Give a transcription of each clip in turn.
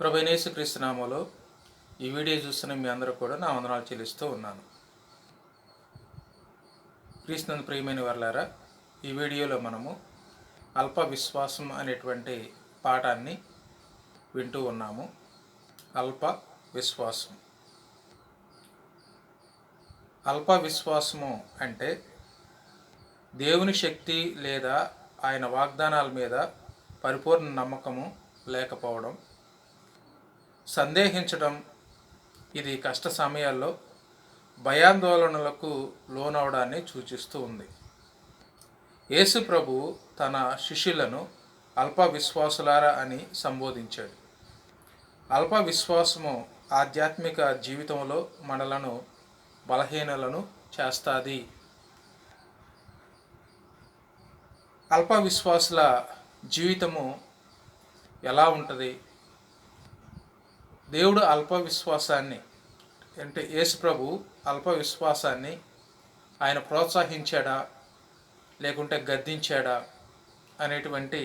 ప్రభువైన యేసుక్రీస్తు నామములో ఈ వీడియో చూస్తున్న మీ అందరూ కూడా నా వందనాలు చెల్లిస్తూ ఉన్నాను. క్రీస్తునందు ప్రియమైన వారలారా, ఈ వీడియోలో మనము అల్ప విశ్వాసం అనేటువంటి పాఠాన్ని వింటూ ఉన్నాము. అల్ప విశ్వాసం. అల్ప విశ్వాసము అంటే దేవుని శక్తి లేదా ఆయన వాగ్దానాల మీద పరిపూర్ణ నమ్మకము లేకపోవడం, సందేహించడం. ఇది కష్ట సమయాల్లో భయాందోళనలకు లోనవడాన్ని సూచిస్తూ ఉంది. యేసు ప్రభు తన శిష్యులను అల్ప విశ్వాసులారా అని సంబోధించాడు. అల్ప విశ్వాసము ఆధ్యాత్మిక జీవితంలో మనలను బలహీనలను చేస్తుంది. అల్ప విశ్వాసుల జీవితము ఎలా ఉంటుంది? దేవుడు అల్ప విశ్వాసాన్ని అంటే యేసు ప్రభు అల్ప విశ్వాసాన్ని ఆయన ప్రోత్సహించాడా లేకుంటే గద్దించాడా అనేటువంటి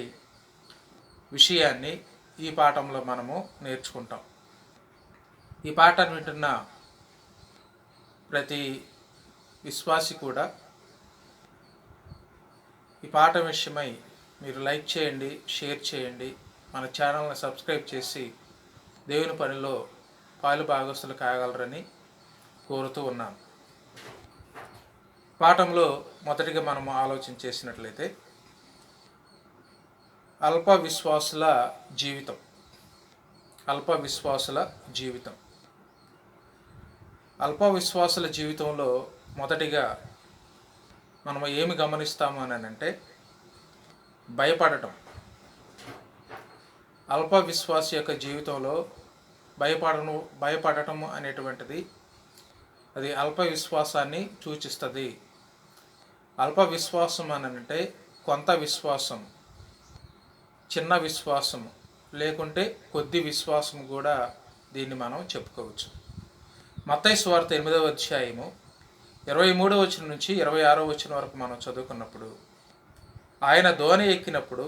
విషయాన్ని ఈ పాఠంలో మనము నేర్చుకుంటాం. ఈ పాఠాన్ని వింటున్న ప్రతి విశ్వాసి కూడా ఈ పాఠం విషయమై మీరు లైక్ చేయండి, షేర్ చేయండి, మన ఛానల్ని సబ్స్క్రైబ్ చేసి దేవుని పనిలో పాలు భాగస్తులు కాగలరని కోరుతూ ఉన్నాను. పాఠంలో మొదటిగా మనము ఆలోచన చేసినట్లయితే అల్ప విశ్వాసుల జీవితం. అల్ప విశ్వాసుల జీవితం. అల్ప విశ్వాసుల జీవితంలో మొదటిగా మనము ఏమి గమనిస్తాము అని అంటే భయపడటం. అల్ప విశ్వాస యొక్క జీవితంలో భయపడటము అనేటువంటిది అది అల్ప విశ్వాసాన్ని సూచిస్తుంది. అల్ప విశ్వాసం అని అంటే కొంత విశ్వాసం, చిన్న విశ్వాసం, లేకుంటే కొద్ది విశ్వాసం కూడా దీన్ని మనం చెప్పుకోవచ్చు. మత్తయి సువార్త 8వ అధ్యాయము 23వ వచనం నుంచి 26వ వచనం వరకు మనం చదువుకున్నప్పుడు, ఆయన దోణి ఎక్కినప్పుడు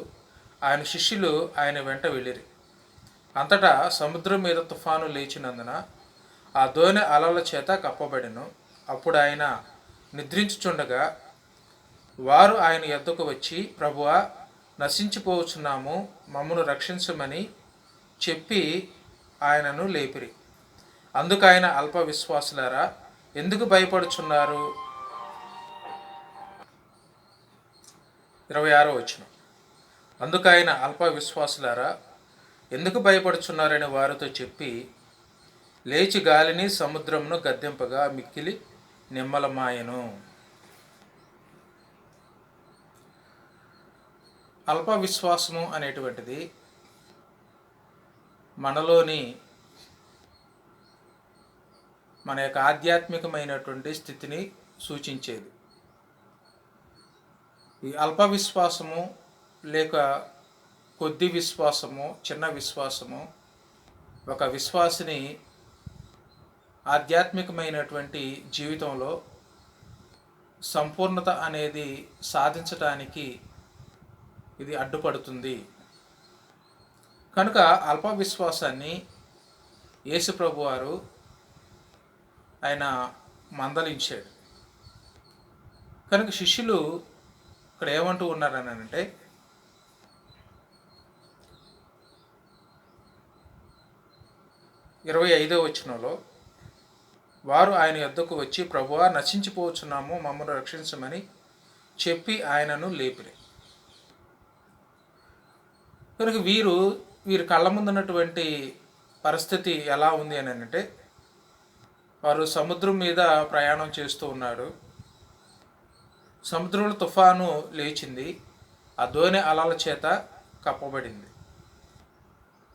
ఆయన శిష్యులు ఆయన వెంట వెళ్ళిరి. అంతటా సముద్రం మీద తుఫాను లేచినందున ఆ దోణి అలల చేత కప్పబడెను. అప్పుడు ఆయన నిద్రించుచుండగా వారు ఆయన యొద్దకు వచ్చి, ప్రభువా, నశించిపోవచ్చున్నాము, మమ్మను రక్షించమని చెప్పి ఆయనను లేపిరి. అందుకు ఆయన, అల్ప విశ్వాసులారా, ఎందుకు భయపడుచున్నారు? 26వ వచనం. అందుకు ఆయన, అల్ప విశ్వాసులారా, ఎందుకు భయపడుచున్నారని వారితో చెప్పి లేచి గాలిని సముద్రమును గద్దింపగా మిక్కిలి నిమ్మలమాయెను. అల్ప విశ్వాసము అనేటువంటిది మనలోని మన యొక్క ఆధ్యాత్మికమైనటువంటి స్థితిని సూచించేది. ఈ అల్ప విశ్వాసము లేక కొద్ది విశ్వాసము, చిన్న విశ్వాసము ఒక విశ్వాసిని ఆధ్యాత్మికమైనటువంటి జీవితంలో సంపూర్ణత అనేది సాధించడానికి ఇది అడ్డుపడుతుంది. కనుక అల్ప విశ్వాసాన్ని యేసు ప్రభు వారు ఆయన మందలించాడు. కనుక శిష్యులు ఇక్కడ ఏమంటూ ఉన్నారని అంటే, 25వ వచనంలో వారు ఆయన యొద్దకు వచ్చి, ప్రభువా, నశించిపోవచ్చున్నాము, మమ్మల్ని రక్షించమని చెప్పి ఆయనను లేపిరి. కనుక వీరి కళ్ళ ముందున్నటువంటి పరిస్థితి ఎలా ఉంది అని అంటే, వారు సముద్రం మీద ప్రయాణం చేస్తూ ఉన్నారు. సముద్రంలో తుఫాను లేచింది. ఆ దోణి అలల చేత కప్పబడింది.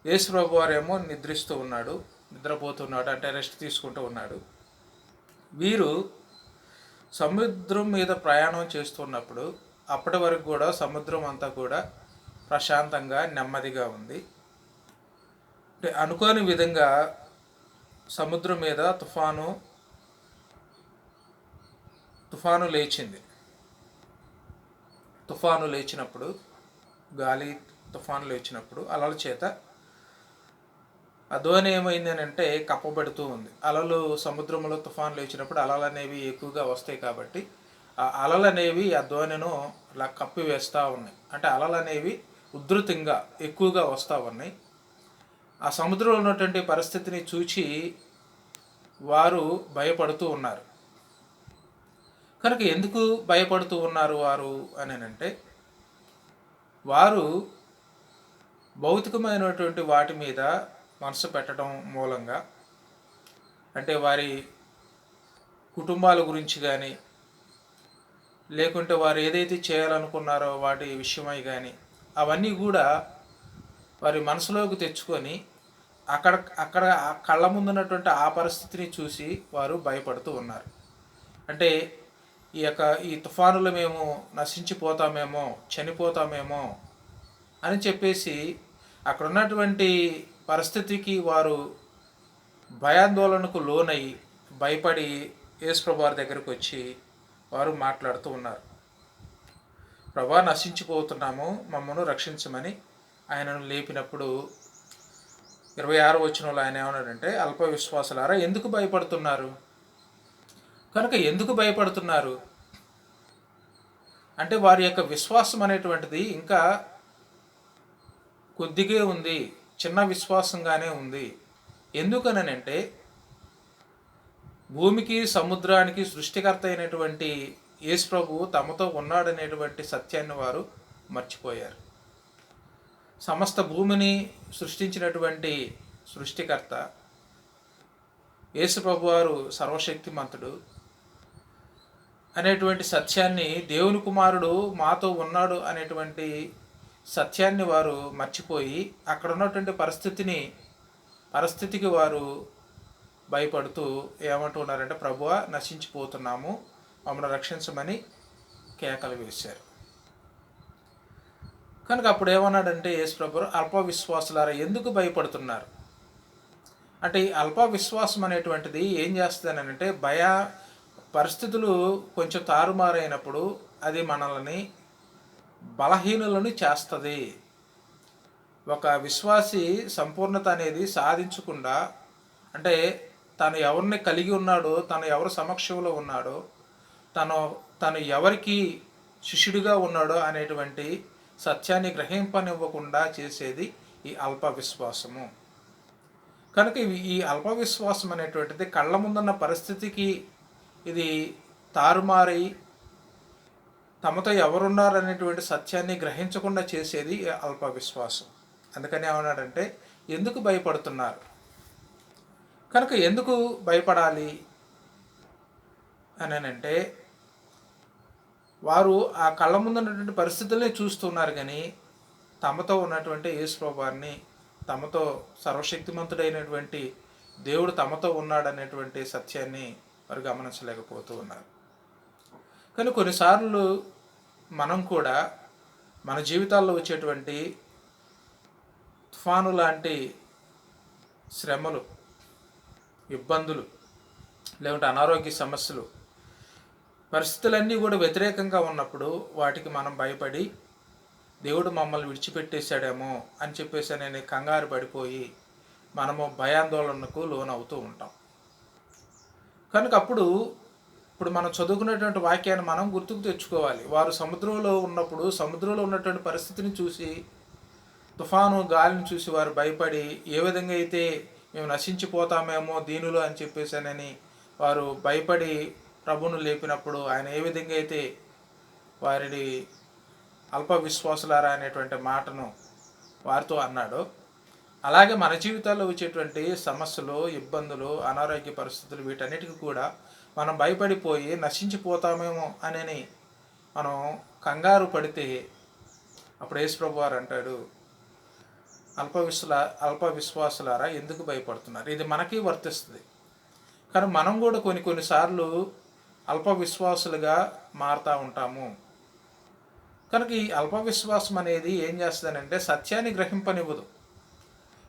యేసు ప్రభు వారేమో నిద్రపోతున్నాడు, అంటే రెస్ట్ తీసుకుంటూ ఉన్నాడు. వీరు సముద్రం మీద ప్రయాణం చేస్తున్నప్పుడు అప్పటి వరకు కూడా సముద్రం అంతా కూడా ప్రశాంతంగా నెమ్మదిగా ఉంది. అనుకోని విధంగా సముద్రం మీద తుఫాను లేచింది. తుఫాను లేచినప్పుడు, గాలి తుఫాను లేచినప్పుడు అలల చేత ఆ ధోని ఏమైంది అని అంటే కప్పబెడుతూ ఉంది. అలలు సముద్రంలో తుఫాన్లు వచ్చినప్పుడు అలలు అనేవి ఎక్కువగా వస్తాయి కాబట్టి ఆ అలలు అనేవి ఆ ధోనిను అలా కప్పివేస్తూ ఉన్నాయి. అంటే అలలు అనేవి ఉధృతంగా ఎక్కువగా వస్తూ ఉన్నాయి. ఆ సముద్రంలో ఉన్నటువంటి పరిస్థితిని చూచి వారు భయపడుతూ ఉన్నారు. కనుక ఎందుకు భయపడుతూ ఉన్నారు వారు అని అంటే, వారు భౌతికమైనటువంటి వాటి మీద మనసు పెట్టడం మూలంగా, అంటే వారి కుటుంబాల గురించి కానీ, లేకుంటే వారు ఏదైతే చేయాలనుకున్నారో వాటి విషయమై కానీ, అవన్నీ కూడా వారి మనసులోకి తెచ్చుకొని అక్కడ అక్కడ కళ్ళ ముందున్నటువంటి ఆ పరిస్థితిని చూసి వారు భయపడుతూ ఉన్నారు. అంటే ఈ తుఫానులు మేము నశించిపోతామేమో, చనిపోతామేమో అని చెప్పేసి అక్కడ ఉన్నటువంటి పరిస్థితికి వారు భయాందోళనకు లోనై భయపడి యేసుప్రభు వారి దగ్గరికి వచ్చి వారు మాట్లాడుతూ ఉన్నారు. ప్రభా, నశించిపోతున్నాము, మమ్మను రక్షించమని ఆయనను లేపినప్పుడు 26వ వచనంలో ఆయన ఏమన్నాడంటే, అల్ప విశ్వాసులారా ఎందుకు భయపడుతున్నారు? కనుక ఎందుకు భయపడుతున్నారు అంటే వారి యొక్క విశ్వాసం అనేటువంటిది ఇంకా కొద్దిగే ఉంది, చిన్న విశ్వాసంగానే ఉంది. ఎందుకనంటే భూమికి సముద్రానికి సృష్టికర్త అయినటువంటి యేసు ప్రభువు తమతో ఉన్నాడనేటువంటి సత్యాన్ని వారు మర్చిపోయారు. సమస్త భూమిని సృష్టించినటువంటి సృష్టికర్త యేసు ప్రభు వారు సర్వశక్తిమంతుడు అనేటువంటి సత్యాన్ని, దేవుని కుమారుడు మాతో ఉన్నాడు అనేటువంటి సత్యాన్ని వారు మర్చిపోయి అక్కడ ఉన్నటువంటి పరిస్థితికి వారు భయపడుతూ ఏమంటున్నారంటే, ప్రభువా, నశించిపోతున్నాము, మమ్మల్ని రక్షించమని కేకలు వేశారు. కనుక అప్పుడు ఏమన్నాడంటే యేసు ప్రభు, అల్ప విశ్వాసులారా ఎందుకు భయపడుతున్నారు అంటే, ఈ అల్ప విశ్వాసం అనేటువంటిది ఏం చేస్తుందనంటే, పరిస్థితులు కొంచెం తారుమారైనప్పుడు అది మనల్ని బలహీనులను చేస్తుంది. ఒక విశ్వాసి సంపూర్ణత అనేది సాధించకుండా, అంటే తను ఎవరిని కలిగి ఉన్నాడో, తను ఎవరి సమక్షంలో ఉన్నాడో, తను ఎవరికి శిష్యుడిగా ఉన్నాడో అనేటువంటి సత్యాన్ని గ్రహింపనివ్వకుండా చేసేది ఈ అల్ప విశ్వాసము. కనుక ఈ అల్ప విశ్వాసం అనేటువంటిది కళ్ళ ముందున్న పరిస్థితికి ఇది తారుమారై తమతో ఎవరున్నారనేటువంటి సత్యాన్ని గ్రహించకుండా చేసేది అల్ప విశ్వాసం. అందుకని ఏమన్నాడంటే, ఎందుకు భయపడుతున్నారు? కనుక ఎందుకు భయపడాలి అని అంటే, వారు ఆ కళ్ళ ముందు ఉన్నటువంటి పరిస్థితుల్ని చూస్తున్నారు, కానీ తమతో ఉన్నటువంటి యేసు ప్రభువారిని, తమతో సర్వశక్తిమంతుడైనటువంటి దేవుడు తమతో ఉన్నాడనేటువంటి సత్యాన్ని వారు గమనించలేకపోతూ ఉన్నారు. కానీ కొన్నిసార్లు మనం కూడా మన జీవితాల్లో వచ్చేటువంటి తుఫాను లాంటి శ్రమలు, ఇబ్బందులు, లేకుంటే అనారోగ్య సమస్యలు, పరిస్థితులన్నీ కూడా వ్యతిరేకంగా ఉన్నప్పుడు వాటికి మనం భయపడి దేవుడు మమ్మల్ని విడిచిపెట్టేశాడేమో అని చెప్పేసి నేను కంగారు పడిపోయి మనము భయాందోళనకు లోనవుతూ ఉంటాం. కనుక ఇప్పుడు మనం చదువుకునేటువంటి వాక్యాన్ని మనం గుర్తుకు తెచ్చుకోవాలి. వారు సముద్రంలో ఉన్నప్పుడు సముద్రంలో ఉన్నటువంటి పరిస్థితిని చూసి, తుఫాను గాలిని చూసి వారు భయపడి, ఏ విధంగా అయితే మేము నశించిపోతామేమో దీనిలో అని చెప్పేసానని వారు భయపడి ప్రభువును లేపినప్పుడు ఆయన ఏ విధంగా అయితే వారిని అల్ప విశ్వాసులారా అనేటువంటి మాటను వారితో అన్నాడో, అలాగే మన జీవితాల్లో వచ్చేటువంటి సమస్యలు, ఇబ్బందులు, అనారోగ్య పరిస్థితులు, వీటన్నిటికీ కూడా మనం భయపడిపోయి నశించిపోతామేమో అని మనం కంగారు పడితే అప్పుడు యేసు ప్రభు వారు అంటాడు, అల్ప విశ్వాసులారా ఎందుకు భయపడుతున్నారు? ఇది మనకి వర్తిస్తుంది. కానీ మనం కూడా కొన్నిసార్లు అల్ప విశ్వాసులుగా మారుతూ ఉంటాము. కనుక ఈ అల్ప విశ్వాసం అనేది ఏం చేస్తుందనంటే సత్యాన్ని గ్రహింపనివ్వదు.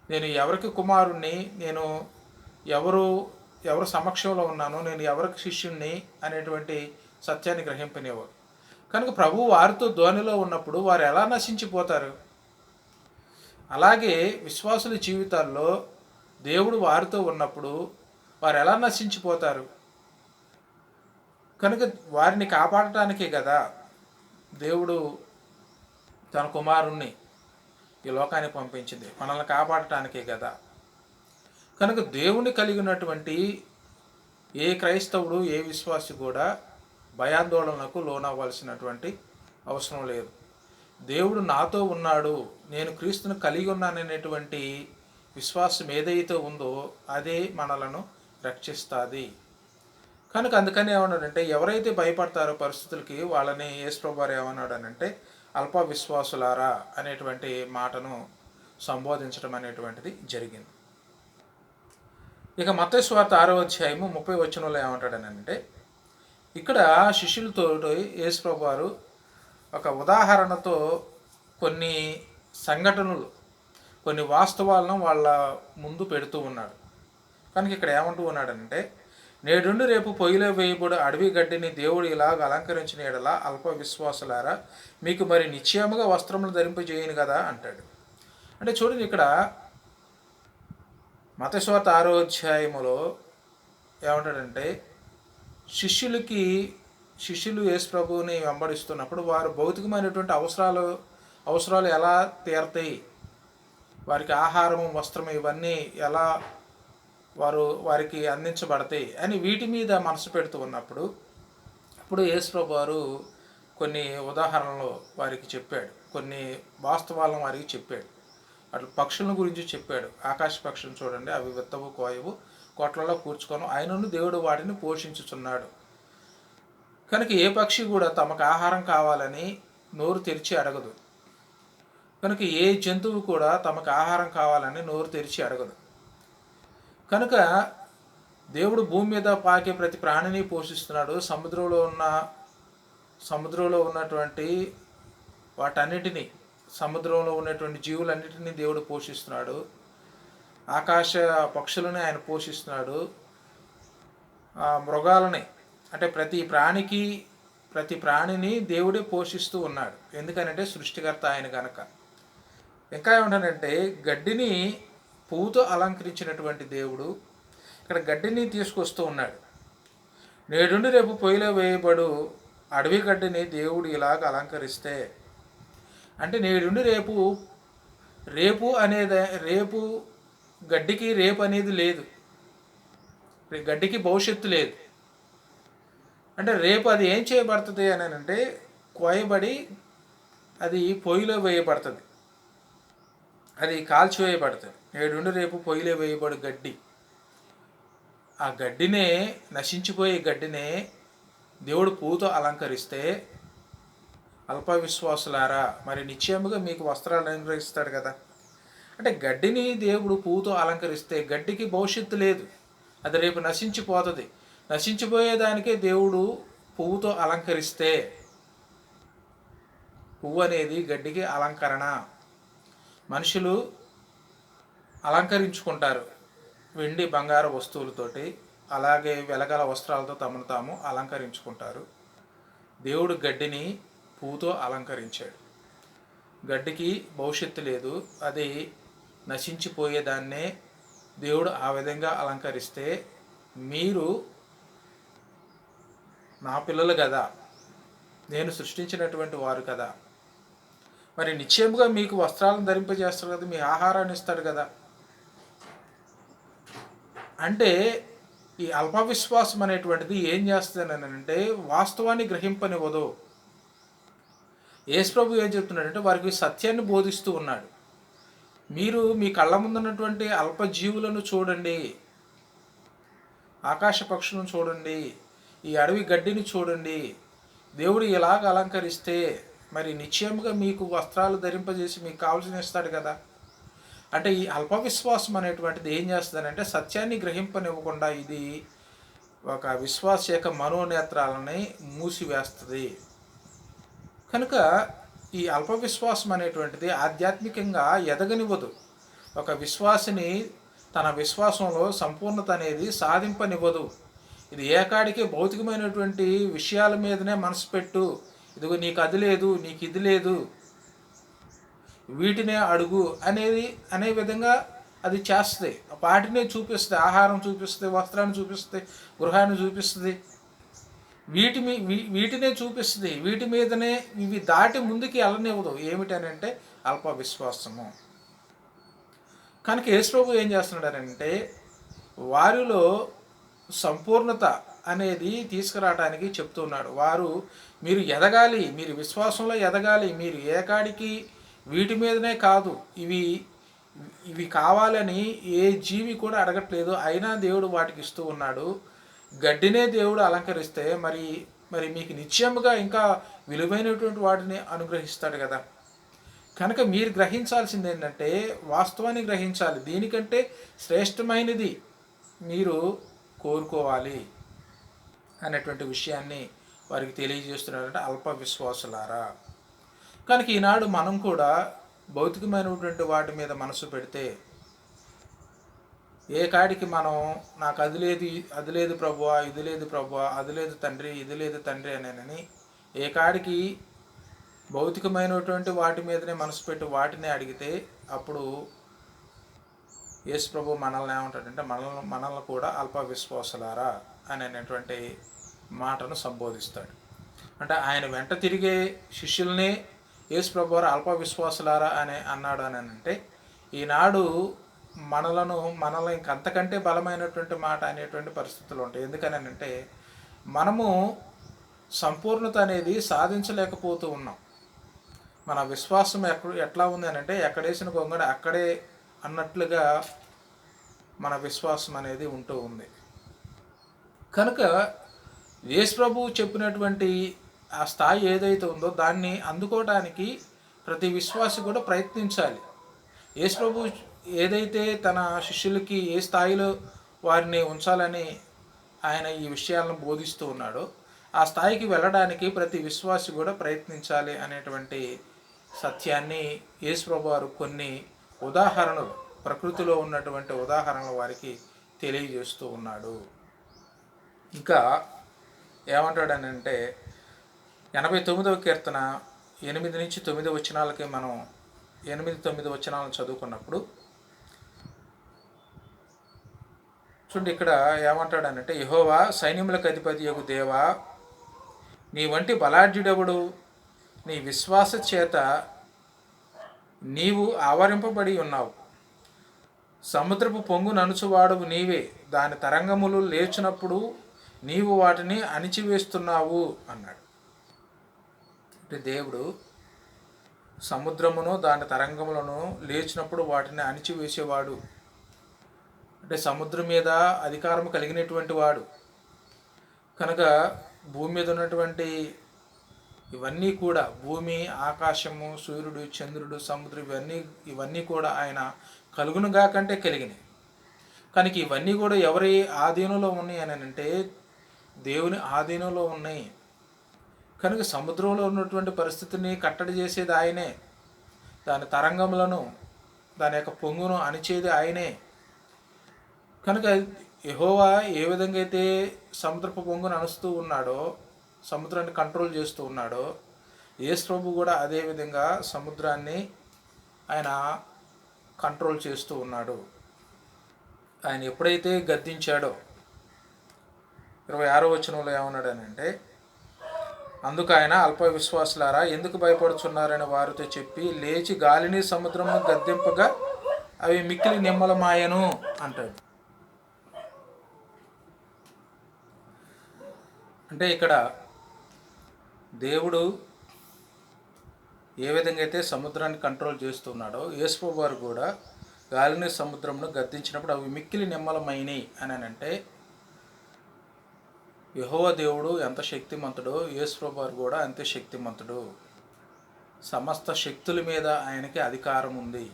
నేను ఎవరికి కుమారుణ్ణి, నేను ఎవరు సమక్షంలో ఉన్నాను, నేను ఎవరికి శిష్యుణ్ణి అనేటువంటి సత్యాన్ని గ్రహింపనివ్వదు. కనుక ప్రభువు వారితో ధోనిలో ఉన్నప్పుడు వారు ఎలా నశించిపోతారు? అలాగే విశ్వాసుల జీవితాల్లో దేవుడు వారితో ఉన్నప్పుడు వారు ఎలా నశించిపోతారు? కనుక వారిని కాపాడటానికే కదా దేవుడు తన కుమారుణ్ణి ఈ లోకానికి పంపించింది, మనల్ని కాపాడటానికే కదా. కనుక దేవుని కలిగినటువంటి ఏ క్రైస్తవుడు, ఏ విశ్వాసి కూడా భయాందోళనకు లోనవ్వాల్సినటువంటి అవసరం లేదు. దేవుడు నాతో ఉన్నాడు, నేను క్రీస్తును కలిగి ఉన్నాననేటువంటి విశ్వాసం ఏదైతే ఉందో అదే మనలను రక్షిస్తుంది. కనుక అందుకని ఏమన్నాడంటే, ఎవరైతే భయపడతారో పరిస్థితులకి వాళ్ళని యేసుప్రభువు వారు ఏమన్నాడనంటే అల్ప విశ్వాసులారా అనేటువంటి మాటను సంబోధించడం అనేటువంటిది జరిగింది. ఇక మత్తయి సువార్త 6వ అధ్యాయము 30వ వచనంలో ఏమంటాడనంటే, ఇక్కడ శిష్యులతో యేసుప్రభువు వారు ఒక ఉదాహరణతో కొన్ని సంఘటనలు, కొన్ని వాస్తవాలను వాళ్ళ ముందు పెడుతూ ఉన్నాడు. కనుక ఇక్కడ ఏమంటూ ఉన్నాడంటే, నేడుండి రేపు పొయ్యిలో వేయబడు అడవి గడ్డిని దేవుడు ఇలాగ అలంకరించిన ఎడల అల్ప విశ్వాసులారా మీకు మరి నిశ్చయముగా వస్త్రములు ధరింపజేయను కదా అంటాడు. అంటే చూడండి, ఇక్కడ మత్తయి సువార్త 6వ అధ్యాయములో ఏమంటాడంటే, శిష్యులు యేసు ప్రభువుని వెంబడిస్తున్నప్పుడు వారు భౌతికమైనటువంటి అవసరాలు ఎలా తీరతాయి, వారికి ఆహారము, వస్త్రము ఇవన్నీ ఎలా వారికి అందించబడతాయి అని వీటి మీద మనసు పెడుతూ ఉన్నప్పుడు అప్పుడు యేసు ప్రభువు వారు కొన్ని ఉదాహరణలు వారికి చెప్పాడు, కొన్ని వాస్తవాలను వారికి చెప్పాడు. అట్లా పక్షుల గురించి చెప్పాడు. ఆకాశ పక్షులను చూడండి, అవి విత్తవు, కోయవు, కొట్లలో కూర్చుకొని ఆయనను దేవుడు వాటిని పోషించుచున్నాడు. కనుక ఏ పక్షి కూడా తమకు ఆహారం కావాలని నోరు తెరిచి అడగదు. కనుక ఏ జంతువు కూడా తమకు ఆహారం కావాలని నోరు తెరిచి అడగదు. కనుక దేవుడు భూమి మీద పాకే ప్రతి ప్రాణిని పోషిస్తున్నాడు. సముద్రంలో ఉన్నటువంటి వాటన్నిటినీ, సముద్రంలో ఉన్నటువంటి జీవులన్నిటినీ దేవుడు పోషిస్తున్నాడు. ఆకాశ పక్షులని ఆయన పోషిస్తున్నాడు. మృగాలని, అంటే ప్రతి ప్రాణిని దేవుడే పోషిస్తూ ఉన్నాడు. ఎందుకనంటే సృష్టికర్త ఆయన కనుక. ఇంకా ఏమంటానంటే, గడ్డిని పువ్వుతో అలంకరించినటువంటి దేవుడు ఇక్కడ గడ్డిని తీసుకొస్తూ ఉన్నాడు. నేడుండి రేపు పొయ్యిలో వేయబడు అడవి గడ్డిని దేవుడు ఇలాగ అలంకరిస్తే, అంటే నేడుండి రేపు గడ్డికి రేపు అనేది లేదు, గడ్డికి భవిష్యత్తు లేదు. అంటే రేపు అది ఏం చేయబడుతుంది అని అంటే కోయబడి అది పొయ్యిలో వేయబడుతుంది, అది కాల్చివేయబడుతుంది. నేడుండి రేపు పొయ్యిలో వేయబడు గడ్డి, ఆ గడ్డినే, నశించిపోయే గడ్డినే దేవుడు పువ్వుతో అలంకరిస్తే అల్ప విశ్వాసులారా మరి నిశ్చయముగా మీకు వస్త్రాలు అనుగ్రహిస్తాడు కదా. అంటే గడ్డిని దేవుడు పువ్వుతో అలంకరిస్తే గడ్డికి భవిష్యత్తు లేదు, అది రేపు నశించిపోతుంది. నశించిపోయేదానికే దేవుడు పువ్వుతో అలంకరిస్తే, పువ్వు అనేది గడ్డికి అలంకరణ. మనుషులు అలంకరించుకుంటారు వెండి బంగారు వస్తువులతోటి, అలాగే వెలగల వస్త్రాలతో తమను తాము అలంకరించుకుంటారు. దేవుడు గడ్డిని పువ్వుతో అలంకరించాడు. గడ్డికి భవిష్యత్తు లేదు, అది నశించిపోయేదాన్నే దేవుడు ఆ విధంగా అలంకరిస్తే, మీరు నా పిల్లలు కదా, నేను సృష్టించినటువంటి వారు కదా, మరి నిశ్చయముగా మీకు వస్త్రాలను ధరింపజేస్తాడు కదా, మీ ఆహారాన్ని ఇస్తాడు కదా. అంటే ఈ అల్పవిశ్వాసం అనేటువంటిది ఏం చేస్తుందని అంటే వాస్తవాన్ని గ్రహింపనివ్వదు. యేసు ప్రభు ఏం చెప్తున్నాడంటే వారికి సత్యాన్ని బోధిస్తూ ఉన్నాడు. మీరు మీ కళ్ళ ముందున్నటువంటి అల్పజీవులను చూడండి, ఆకాశ పక్షులను చూడండి, ఈ అడవి గడ్డిని చూడండి, దేవుడు ఇలాగ అలంకరిస్తే మరి నిశ్చయముగా మీకు వస్త్రాలు ధరింపజేసి మీకు కావాల్సిన ఇస్తాడు కదా. అంటే ఈ అల్పవిశ్వాసం అనేటువంటిది ఏం చేస్తుందంటే సత్యాన్ని గ్రహింపనివ్వకుండా ఇది ఒక విశ్వాస యొక్క మనోనేత్రాలని మూసివేస్తుంది. కనుక ఈ అల్పవిశ్వాసం అనేటువంటిది ఆధ్యాత్మికంగా ఎదగనివ్వదు. ఒక విశ్వాసిని తన విశ్వాసంలో సంపూర్ణత అనేది సాధింపనివ్వదు. ఇది ఏకాడికి భౌతికమైనటువంటి విషయాల మీదనే మనసు పెట్టు, ఇదిగో నీకు అది లేదు, నీకు ఇది లేదు, వీటినే అడుగు అనే విధంగా అది చేస్తుంది, వాటినే చూపిస్తుంది. ఆహారం చూపిస్తుంది, వస్త్రాన్ని చూపిస్తుంది, గృహాన్ని చూపిస్తుంది, వీటినే చూపిస్తుంది. వీటి మీదనే ఇవి దాటి ముందుకి వెళ్ళనివ్వదు. ఏమిటనంటే అల్ప విశ్వాసము. కనుక యేసుప్రభు ఏం చేస్తున్నాడంటే వారిలో సంపూర్ణత అనేది తీసుకురావడానికి చెప్తున్నాడు. మీరు ఎదగాలి, మీరు విశ్వాసంలో ఎదగాలి, మీరు ఏకాడికి వీటి మీదనే కాదు, ఇవి కావాలని ఏ జీవి కూడా అడగట్లేదు. అయినా దేవుడు వాటికి ఇస్తూ ఉన్నాడు. గడ్డినే దేవుడు అలంకరిస్తే మరి మీకు నిత్యముగా ఇంకా విలువైనటువంటి వాటిని అనుగ్రహిస్తాడు కదా. కనుక మీరు గ్రహించాల్సింది ఏంటంటే వాస్తవాన్ని గ్రహించాలి. దీనికంటే శ్రేష్టమైనది మీరు కోరుకోవాలి అనేటువంటి విషయాన్ని వారికి తెలియజేస్తున్నారంటే అల్ప విశ్వాసులారా. కనుక ఈనాడు మనం కూడా భౌతికమైనటువంటి వాటి మీద మనసు పెడితే ఏ కాడికి మనం నాకు అది లేదు ప్రభువా, ఇది లేదు ప్రభువా, అది లేదు తండ్రి, ఇది లేదు తండ్రి అనేనని ఏ కాడికి భౌతికమైనటువంటి వాటి మీదనే మనసు పెట్టి వాటిని అడిగితే అప్పుడు యేసు ప్రభు మనల్ని ఏమంటాడంటే మనల్ని కూడా అల్ప విశ్వాసులారా అనేటువంటి మాటను సంబోధిస్తాడు. అంటే ఆయన వెంట తిరిగే శిష్యుల్ని యేసు ప్రభు వారు అల్ప విశ్వాసులారా అన్నాడు అని అంటే ఈనాడు మనల్ని ఇంకంతకంటే బలమైనటువంటి మాట అనేటువంటి పరిస్థితులు ఉంటాయి. ఎందుకనంటే మనము సంపూర్ణత అనేది సాధించలేకపోతూ ఉన్నాం. మన విశ్వాసం ఎట్లా ఉంది అని అంటే ఎక్కడేసిన గొంగడి అక్కడే అన్నట్లుగా మన విశ్వాసం అనేది ఉంటూ ఉంది. కనుక యేసు ప్రభు చెప్పినటువంటి ఆ స్థాయి ఏదైతే ఉందో దాన్ని అందుకోవడానికి ప్రతి విశ్వాసి కూడా ప్రయత్నించాలి. యేసు ప్రభు ఏదైతే తన శిష్యులకి ఏ స్థాయిలో వారిని ఉంచాలని ఆయన ఈ విషయాలను బోధిస్తూ ఉన్నాడో ఆ స్థాయికి వెళ్ళడానికి ప్రతి విశ్వాసి కూడా ప్రయత్నించాలి అనేటువంటి సత్యాన్ని యేసు ప్రభు వారు కొన్ని ఉదాహరణలు, ప్రకృతిలో ఉన్నటువంటి ఉదాహరణలు వారికి తెలియజేస్తూ ఉన్నాడు. ఇంకా ఏమంటాడనంటే 89వ కీర్తన 8 నుంచి 9 వచనాలకి మనం 8-9 వచనాలను చదువుకున్నప్పుడు చూడండి, ఇక్కడ ఏమంటాడనంటే యెహోవా సైన్యములకు అధిపతియగు దేవా, నీ వంటి బలాఢ్యుడెవడు? నీ విశ్వాస చేత నీవు ఆవరింపబడి ఉన్నావు. సముద్రపు పొంగు ననుచువాడువు నీవే, దాని తరంగములు లేచినప్పుడు నీవు వాటిని అణిచివేస్తున్నావు అన్నాడు. అంటే దేవుడు సముద్రమును దాని తరంగములను లేచినప్పుడు వాటిని అణిచివేసేవాడు. అంటే సముద్రం మీద అధికారం కలిగినటువంటి వాడు కనుక భూమి మీద ఉన్నటువంటి ఇవన్నీ కూడా భూమి, ఆకాశము, సూర్యుడు, చంద్రుడు, సముద్రం ఇవన్నీ కూడా ఆయన కలుగునుగా కంటే కలిగినాయి. కనుక ఇవన్నీ కూడా ఎవరి ఆధీనంలో ఉన్నాయి అని అంటే దేవుని ఆధీనంలో ఉన్నాయి. కనుక సముద్రంలో ఉన్నటువంటి పరిస్థితిని కట్టడి చేసేది ఆయనే, దాని తరంగములను దాని యొక్క పొంగును అణిచేది ఆయనే. కనుక యెహోవా ఏ విధంగా అయితే సముద్రపు పొంగును అణుస్తూ ఉన్నాడో, సముద్రాన్ని కంట్రోల్ చేస్తూ ఉన్నాడో, యేసు ప్రభు కూడా అదేవిధంగా సముద్రాన్ని ఆయన కంట్రోల్ చేస్తూ ఉన్నాడు. ఆయన ఎప్పుడైతే గద్దించాడో 26వ వచనంలో ఏమన్నాడు అని అంటే అందుకు ఆయన అల్ప విశ్వాసులారా ఎందుకు భయపడుచున్నారని వారితో చెప్పి లేచి గాలిని సముద్రము గద్దింపగా అవి మిక్కిలి నిమ్మలమాయను అంటాడు. అంటే ఇక్కడ దేవుడు ఏ విధంగా అయితే సముద్రాన్ని కంట్రోల్ చేస్తున్నాడో యేసు వారు కూడా గాలిని సముద్రమును గద్దించినప్పుడు అవి మిక్కిలి నిమ్మలమైనవి అని అంటే యెహోవా దేవుడు ఎంత శక్తిమంతుడో యేసు వారు కూడా అంతే శక్తిమంతుడు. సమస్త శక్తుల మీద ఆయనకి అధికారం ఉంది.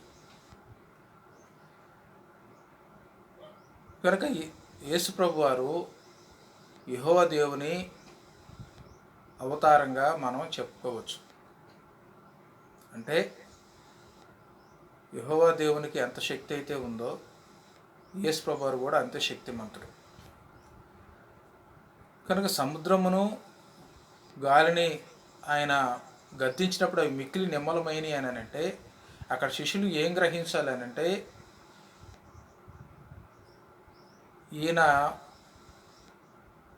కనుక యేసు ప్రభు వారు యెహోవా దేవుని అవతారంగా మనం చెప్పుకోవచ్చు. అంటే యెహోవా దేవునికి ఎంత శక్తి అయితే ఉందో యేసు ప్రభు వారు కూడా అంతే శక్తిమంతుడు. కనుక సముద్రమును గాలిని ఆయన గద్దించినప్పుడు అవి మిక్కిలి నిమ్మలమైనవి అని అంటే అక్కడ శిష్యులు ఏం గ్రహించాలి అని అంటే ఈయన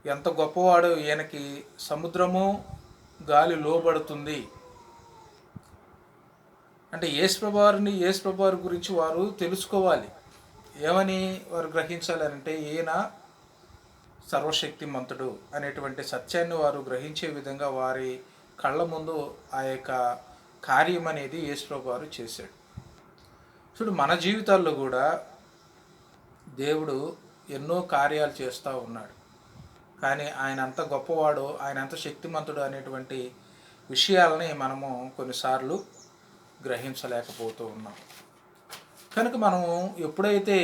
ఎంత గొప్పవాడు, ఈయనకి సముద్రము గాలి లోబడుతుంది అంటే యేసుప్రభువారి గురించి వారు తెలుసుకోవాలి. ఏమని వారు గ్రహించాలి అంటే ఈయన సర్వశక్తిమంతుడు అనేటువంటి సత్యాన్ని వారు గ్రహించే విధంగా వారి కళ్ళ ముందు ఆ యొక్క కార్యం అనేది యేసుప్రభువారు చేశాడు. చూడు, మన జీవితాల్లో కూడా దేవుడు ఎన్నో కార్యాలు చేస్తూ ఉన్నాడు. కానీ ఆయన అంత గొప్పవాడు, ఆయన అంత శక్తిమంతుడు అనేటువంటి విషయాలని మనము కొన్నిసార్లు గ్రహించలేకపోతూ ఉన్నాం. కనుక మనము ఎప్పుడైతే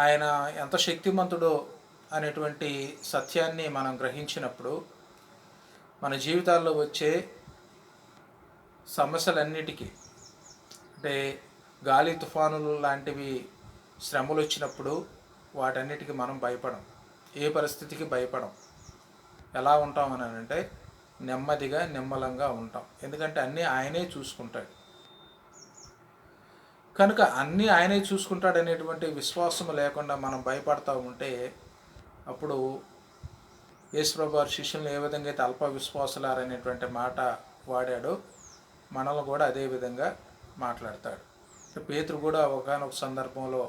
ఆయన ఎంత శక్తిమంతుడో అనేటువంటి సత్యాన్ని మనం గ్రహించినప్పుడు మన జీవితాల్లో వచ్చే సమస్యలన్నిటికీ, అంటే గాలి తుఫానులు లాంటివి శ్రమలు వచ్చినప్పుడు వాటన్నిటికీ మనం భయపడం. ఏ పరిస్థితికి భయపడం. ఎలా ఉంటామని అంటే నెమ్మదిగా నిమ్మలంగా ఉంటాం. ఎందుకంటే అన్నీ ఆయనే చూసుకుంటాడు. కనుక అన్నీ ఆయనే చూసుకుంటాడు అనేటువంటి విశ్వాసం లేకుండా మనం భయపడతా ఉంటే అప్పుడు యేసుప్రభు వారి శిష్యులను ఏ విధంగా అయితే అల్ప విశ్వాసులారనేటువంటి మాట వాడాడో మనల్ని కూడా అదే విధంగా మాట్లాడతాడు. పేతురు కూడా ఒకానొక సందర్భంలో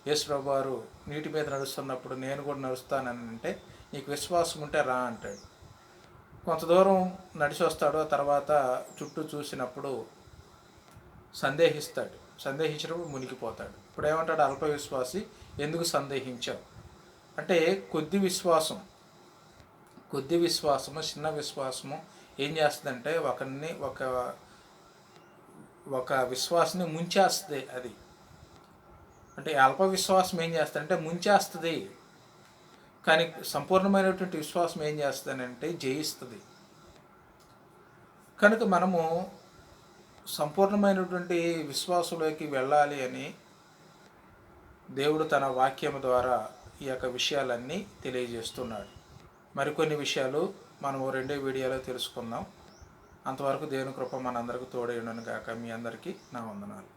యేసుప్రభు వారు నీటి మీద నడుస్తున్నప్పుడు నేను కూడా నడుస్తానని అంటే నీకు విశ్వాసం ఉంటే రా అంటాడు. కొంత దూరం నడిచి వస్తాడు. ఆ తర్వాత చుట్టూ చూసినప్పుడు సందేహించినప్పుడు మునిగిపోతాడు. ఇప్పుడు ఏమంటాడు? అల్ప విశ్వాసి, ఎందుకు సందేహించావు అంటే కొద్ది విశ్వాసము చిన్న విశ్వాసము ఏం చేస్తుందంటే ఒక విశ్వాసాన్ని ముంచేస్తుంది. అది అంటే అల్ప విశ్వాసం ఏం చేస్తుందంటే ముంచేస్తుంది. కానీ సంపూర్ణమైనటువంటి విశ్వాసం ఏం చేస్తుందంటే జయిస్తుంది. కనుక మనము సంపూర్ణమైనటువంటి విశ్వాసంలోకి వెళ్ళాలి అని దేవుడు తన వాక్యం ద్వారా ఈ యొక్క విషయాలన్నీ తెలియజేస్తున్నాడు. మరికొన్ని విషయాలు మనము రెండో వీడియోలో తెలుసుకుందాం. అంతవరకు దేవుని కృప మనందరికీ తోడై ఉండును గాక. మీ అందరికీ నా వందనాలు.